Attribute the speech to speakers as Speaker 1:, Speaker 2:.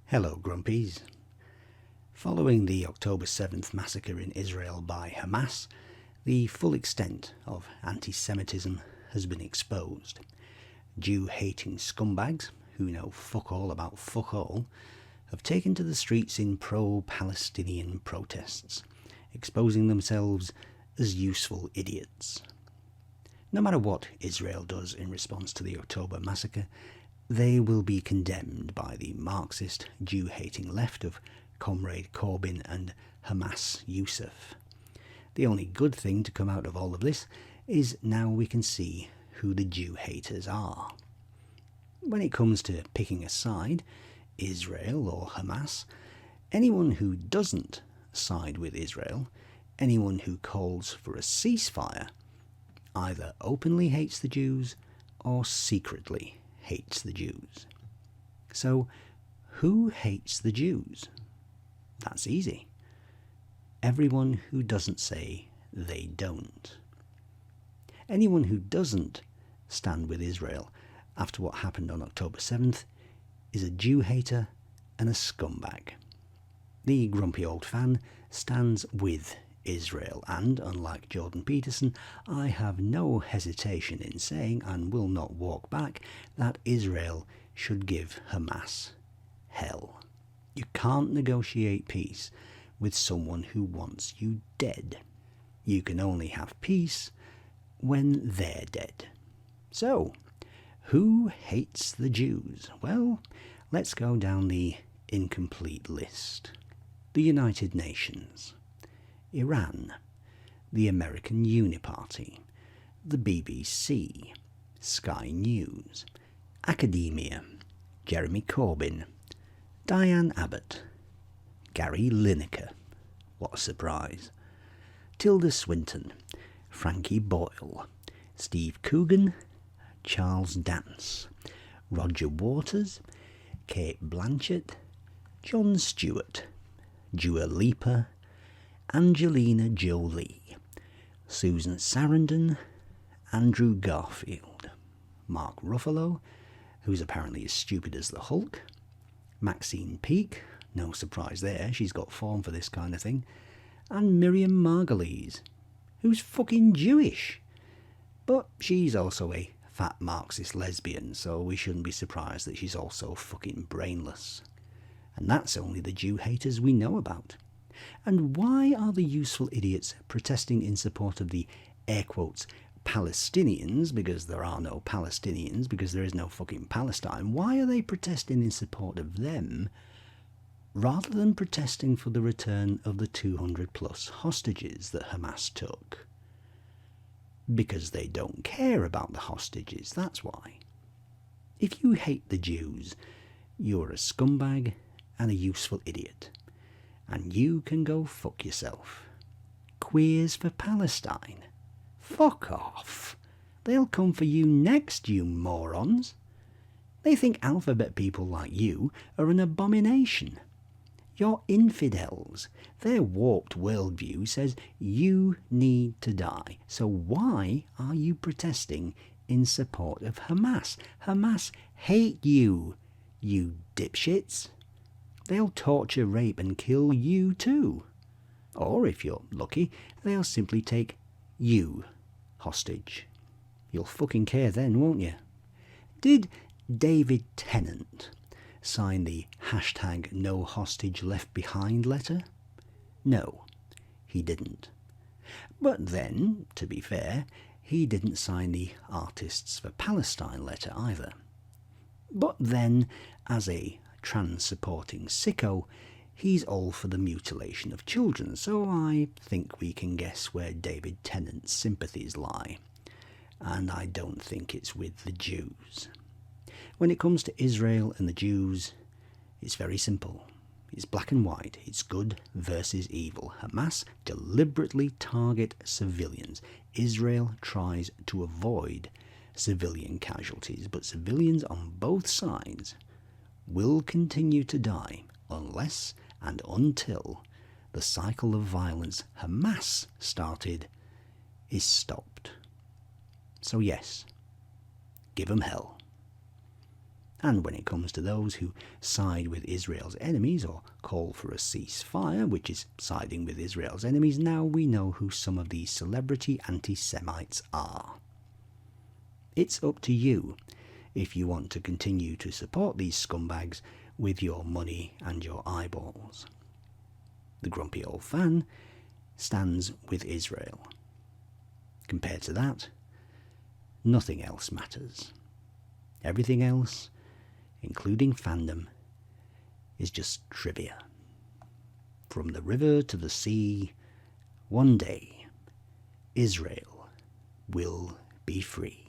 Speaker 1: Hello, Grumpies. Following the October 7th massacre in Israel by Hamas, the full extent of anti-Semitism has been exposed. Jew-hating scumbags, who know fuck all about fuck all, have taken to the streets in pro-Palestinian protests, exposing themselves as useful idiots. No matter what Israel does in response to the October massacre, they will be condemned by the Marxist, Jew-hating left of Comrade Corbyn and Hamas Youssef. The only good thing to come out of all of this is now we can see who the Jew-haters are. When it comes to picking a side, Israel or Hamas, anyone who doesn't side with Israel, anyone who calls for a ceasefire, either openly hates the Jews or secretly hates the Jews. So, who hates the Jews? That's easy. Everyone who doesn't say they don't. Anyone who doesn't stand with Israel after what happened on October 7th is a Jew hater and a scumbag. The grumpy old fan stands with Israel, and unlike Jordan Peterson, I have no hesitation in saying, and will not walk back, that Israel should give Hamas hell. You can't negotiate peace with someone who wants you dead. You can only have peace when they're dead. So, who hates the Jews? Well, let's go down the incomplete list. The United Nations, Iran, the American Uniparty, the BBC, Sky News, Academia, Jeremy Corbyn, Diane Abbott, Gary Lineker, what a surprise, Tilda Swinton, Frankie Boyle, Steve Coogan, Charles Dance, Roger Waters, Kate Blanchett, Jon Stewart, Dua Lipa, Angelina Jolie, Susan Sarandon, Andrew Garfield, Mark Ruffalo, who's apparently as stupid as the Hulk, Maxine Peake, no surprise there, she's got form for this kind of thing, and Miriam Margolyes, who's fucking Jewish. But she's also a fat Marxist lesbian, so we shouldn't be surprised that she's also fucking brainless. And that's only the Jew haters we know about. And why are the useful idiots protesting in support of the, air quotes, Palestinians, because there are no Palestinians, because there is no fucking Palestine, why are they protesting in support of them, rather than protesting for the return of the 200 plus hostages that Hamas took? Because they don't care about the hostages, that's why. If you hate the Jews, you're a scumbag and a useful idiot. And you can go fuck yourself. Queers for Palestine? Fuck off. They'll come for you next, you morons. They think alphabet people like you are an abomination. You're infidels. Their warped worldview says you need to die. So why are you protesting in support of Hamas? Hamas hate you, you dipshits. They'll torture, rape and kill you too. Or, if you're lucky, they'll simply take you hostage. You'll fucking care then, won't you? Did David Tennant sign the hashtag No Hostage Left Behind letter? No, he didn't. But then, to be fair, he didn't sign the Artists for Palestine letter either. But then, as a trans-supporting sicko, he's all for the mutilation of children, so I think we can guess where David Tennant's sympathies lie. And I don't think it's with the Jews. When it comes to Israel and the Jews, it's very simple. It's black and white. It's good versus evil. Hamas deliberately target civilians. Israel tries to avoid civilian casualties, but civilians on both sides will continue to die unless and until the cycle of violence Hamas started is stopped. So yes, give 'em hell. And when it comes to those who side with Israel's enemies or call for a ceasefire, which is siding with Israel's enemies, now we know who some of these celebrity anti-Semites are. It's up to you if you want to continue to support these scumbags with your money and your eyeballs. The grumpy old fan stands with Israel. Compared to that, nothing else matters. Everything else, including fandom, is just trivia. From the river to the sea, one day, Israel will be free.